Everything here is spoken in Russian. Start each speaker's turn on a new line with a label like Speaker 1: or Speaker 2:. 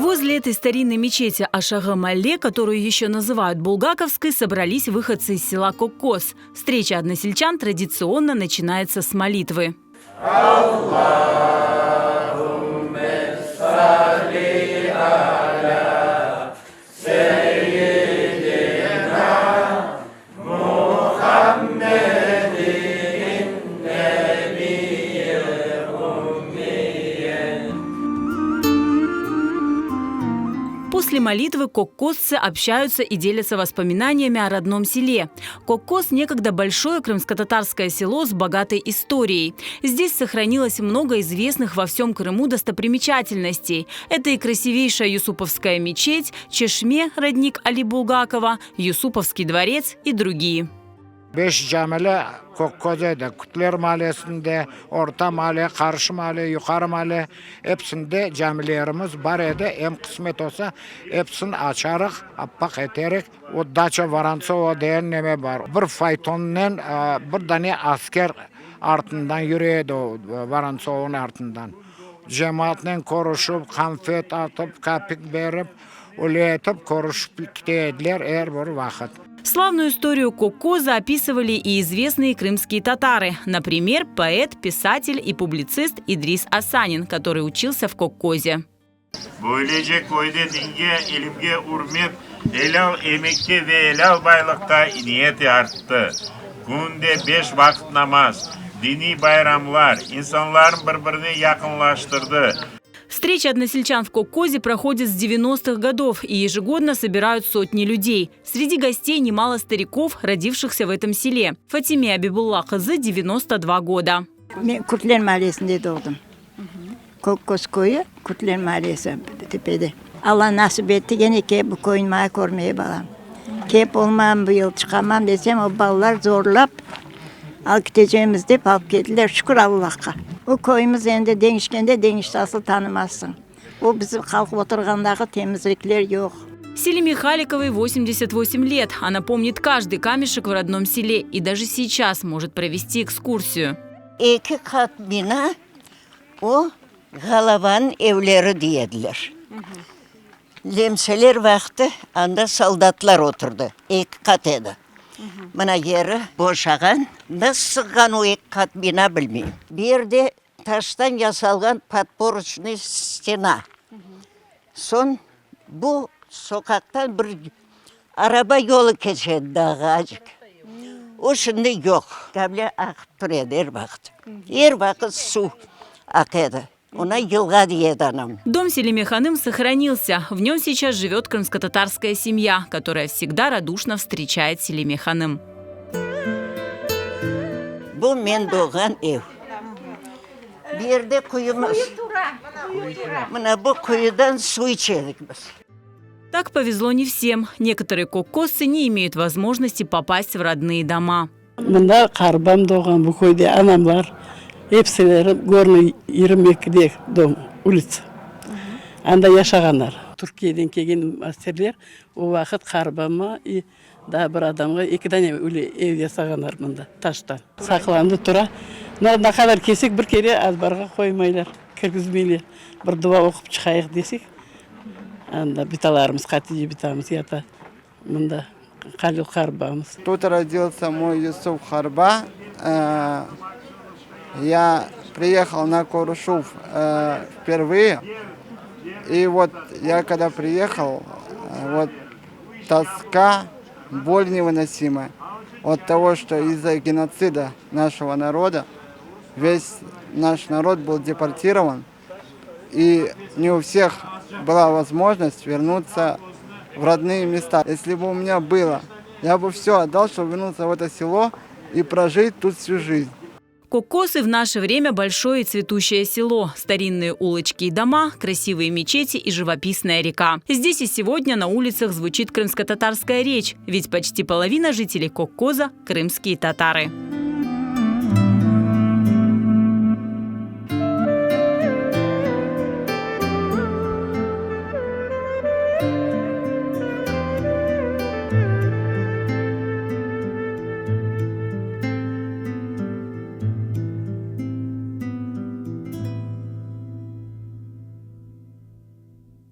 Speaker 1: Возле этой старинной мечети Ашага-Малле, которую еще называют Булгаковской, собрались выходцы из села Коккос. Встреча односельчан традиционно начинается с молитвы. После молитвы коккосцы общаются и делятся воспоминаниями о родном селе. Коккос – некогда большое крымско-татарское село с богатой историей. Здесь сохранилось много известных во всем Крыму достопримечательностей. Это и красивейшая Юсуповская мечеть, Чешме, родник Али Булгакова, Юсуповский дворец и другие.
Speaker 2: 5 camiyle Kokkoze'de, Kutler Mahallesi'nde, Orta Mahalle, Karşı Mahalle, Yukarı Mahalle hepsinde camilerimiz var idi. Hem kısmet olsa hepsini açarıq, appak eterik. O Daça Varantsova diyen neme var. Bir faytonla bir tane asker артından yürüyordu o Varantsova'nın артından. Cemaatle konuşup, konfet atıp, kapik verip, ulaytıp, konuşup gittiler her bir vakit.
Speaker 1: Славную историю Коккоза описывали и известные крымские татары. Например, поэт, писатель и публицист Идрис Асанин, который учился в Коккозе.
Speaker 3: Böylece köyde dinge, ilimge urmet, helal emekte ve helal baylıkta niyeti arttı. Günde 5 vakit namaz, dini bayramlar, insanların birbirini yakınlaştırdı.
Speaker 1: Встречи односельчан в Коккозе проходят с 90-х годов и ежегодно собирают сотни людей. Среди гостей немало стариков, родившихся в этом селе. Фатиме Абибулла кызы 92 года.
Speaker 4: Ben Kurtlar Mahallesi'nde doğdum. Kokkos koyu, Kurtlar Mahallesi tepede. Allah nasip etti gene ki bu koyun mağı kormaya balam. Kep olmam bu yıl çıkamam desem o ballar zorlap al gideceğimiz deyip alıp geldiler şükür Allah'a. O koyumuz elinde değişkende değişti asıl tanımazsın. O bizim kalkıp oturgandaki temizlikler yok.
Speaker 1: Селиме Халиковой 88 лет. Она помнит каждый камешек в родном селе и даже сейчас может провести экскурсию.
Speaker 5: 2 kat bina o Galavan evleri diyediler. Lemseler vakti anda soldatlar oturdu. 2 kat edi. Bana yeri boşagan, nasıl sığgan o 2 kat bina bilmeyeyim. Bir de taştan yasalgan подпорочный stena. Son bu sokaktan bir araba yolu geçedi dağı acık. O şimdi yok. Kable akıp duruyordu her vakit. Her vakit su akıyordu. Ona yılga diyedi anam.
Speaker 1: Дом Селиме Ханым сохранился. В нем сейчас живет крымско-татарская семья, которая всегда радушно встречает Селиме Ханым.
Speaker 5: Bu men doğan ev. Bir yerde kuyumuz. Buna bu kuyudan su içerik biz.
Speaker 1: Так повезло не всем. Некоторые коккосцы не имеют возможности попасть в родные дома.
Speaker 6: Mında karabam doğan bu köyde anamlar hepsileri görünü 22'de doğum ulica. Anda yaşaganlar. Türkiye'den kelgen askerler o vakit karabama daha bir adamga 2 tane ev yasaganlar mında taştan. Saklandı tura. Ne kadar kesik bir kere azbarga koymaylar, kirgizmeyler. Bir dua okup çıkayık desek. Anda bitalarımız, Hatice bitamız yata. Mında Halil Харбамыз.
Speaker 7: Тут родился мой Юсуф Харба. Я приехал на Куршув впервые. И вот я когда приехал, вот тоска, боль невыносимая от того, что из-за геноцида нашего народа весь наш народ был депортирован. И не у всех была возможность вернуться в родные места. Если бы у меня было, я бы все отдал, чтобы вернуться в это село и прожить тут всю жизнь.
Speaker 1: Коккосы в наше время большое и цветущее село. Старинные улочки и дома, красивые мечети и живописная река. Здесь и сегодня на улицах звучит крымско-татарская речь, ведь почти половина жителей Коккоза – крымские татары.